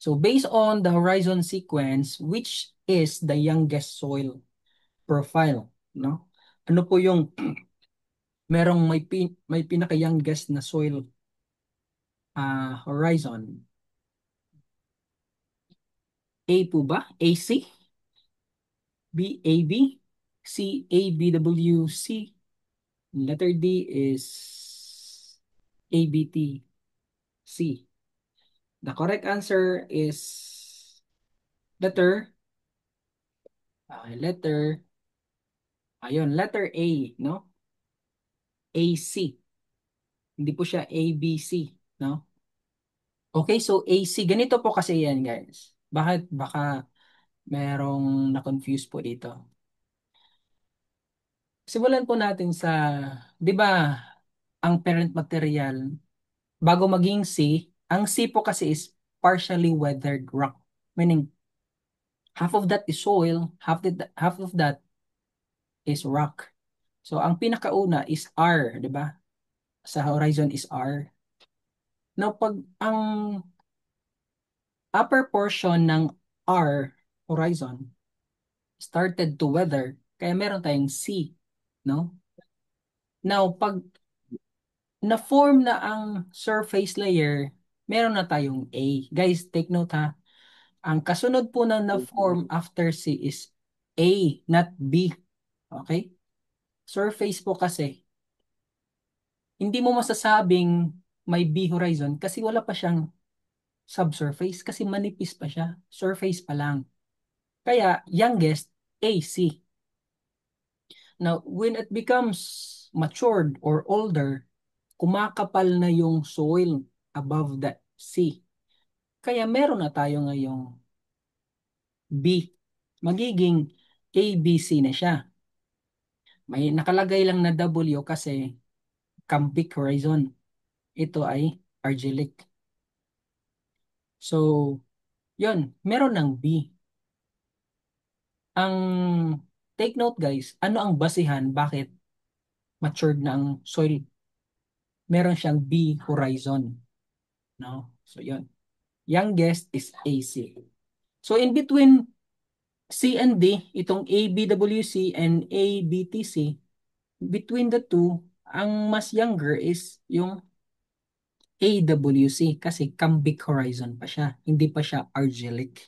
So based on the horizon sequence, which is the youngest soil profile, no? Ano po yung merong may pinaka-youngest na soil horizon? A po ba? AC? B, AB? C, ABWC? Letter D is ABTC. The correct answer is letter, letter, ayun, letter A, no? AC. Hindi po siya ABC, no? Okay, so AC, ganito po kasi yan, guys. Bakit? Baka merong na-confuse po dito. Simulan po natin sa, di ba, ang parent material, bago maging C, ang C po kasi is partially weathered rock. Meaning, half of that is soil, half of that is rock. So, ang pinakauna is R, di ba? Sa horizon is R. Now, pag ang upper portion ng R horizon started to weather, kaya meron tayong C, no? Now, pag na-form na ang surface layer, meron na tayong A. Guys, take note ha. Ang kasunod po na na-form after C is A, not B. Okay? Surface po kasi. Hindi mo masasabing may B horizon kasi wala pa siyang subsurface kasi manipis pa siya. Surface pa lang. Kaya, youngest, AC. Now, when it becomes matured or older, kumakapal na yung soil above the sea. Kaya meron na tayo ngayong B. Magiging ABC na siya. May nakalagay lang na W kasi Cambic horizon. Ito ay argillic. So, yun. Meron ng B. Ang take note guys, ano ang basihan bakit matured na ang soil? Meron siyang B horizon. No? So, yun. Youngest is AC. So, in between C and D, itong ABWC and ABTC, between the two, ang mas younger is yung AWC kasi Cambic horizon pa siya. Hindi pa siya argillic.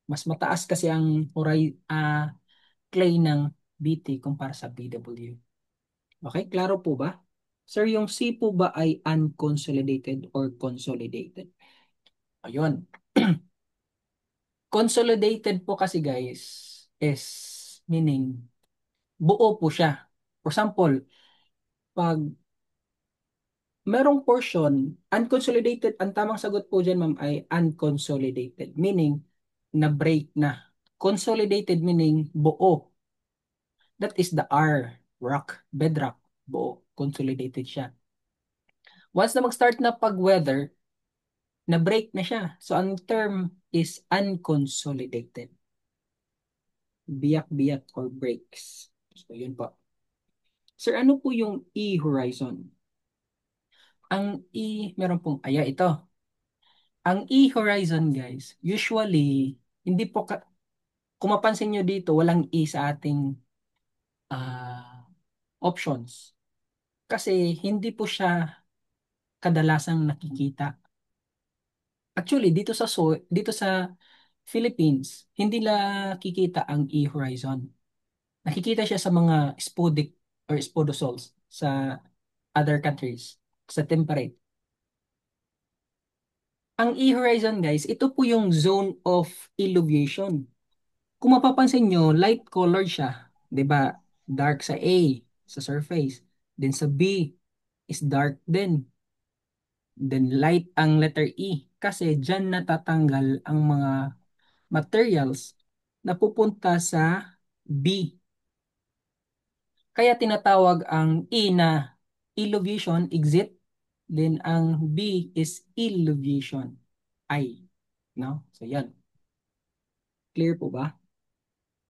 Mas mataas kasi ang clay ng BT kumpara sa BW. Okay, klaro po ba? Sir, yung C po ba ay unconsolidated or consolidated? Ayun. Consolidated po kasi guys is meaning buo po siya. For example, pag merong portion, unconsolidated, ang tamang sagot po dyan ma'am ay unconsolidated, meaning na-break na. Consolidated meaning buo. That is the R, rock, bedrock, buo. Consolidated siya. Once na mag-start na pag-weather, na-break na siya. So, ang term is unconsolidated. Biyak-biyak or breaks. So, yun po. Sir, ano po yung E horizon? Ang E, meron pong, ito. Ang E horizon guys, usually, hindi po, kung mapansin nyo dito, walang E sa ating options. Kasi hindi po siya kadalasang nakikita. Actually, dito sa Philippines, hindi nakikita ang E horizon. Nakikita siya sa mga spodic or spodosols sa other countries, sa temperate. Ang E-horizon guys, ito po yung zone of elevation. Kung mapapansin nyo, light colored siya. 'Di ba? Dark sa A, sa surface. Then sa B is dark din. Then light ang letter E. Kasi dyan natatanggal ang mga materials na pupunta sa B. Kaya tinatawag ang E na elevation, exit. Then ang B is elevation, I. No? So yan. Clear po ba?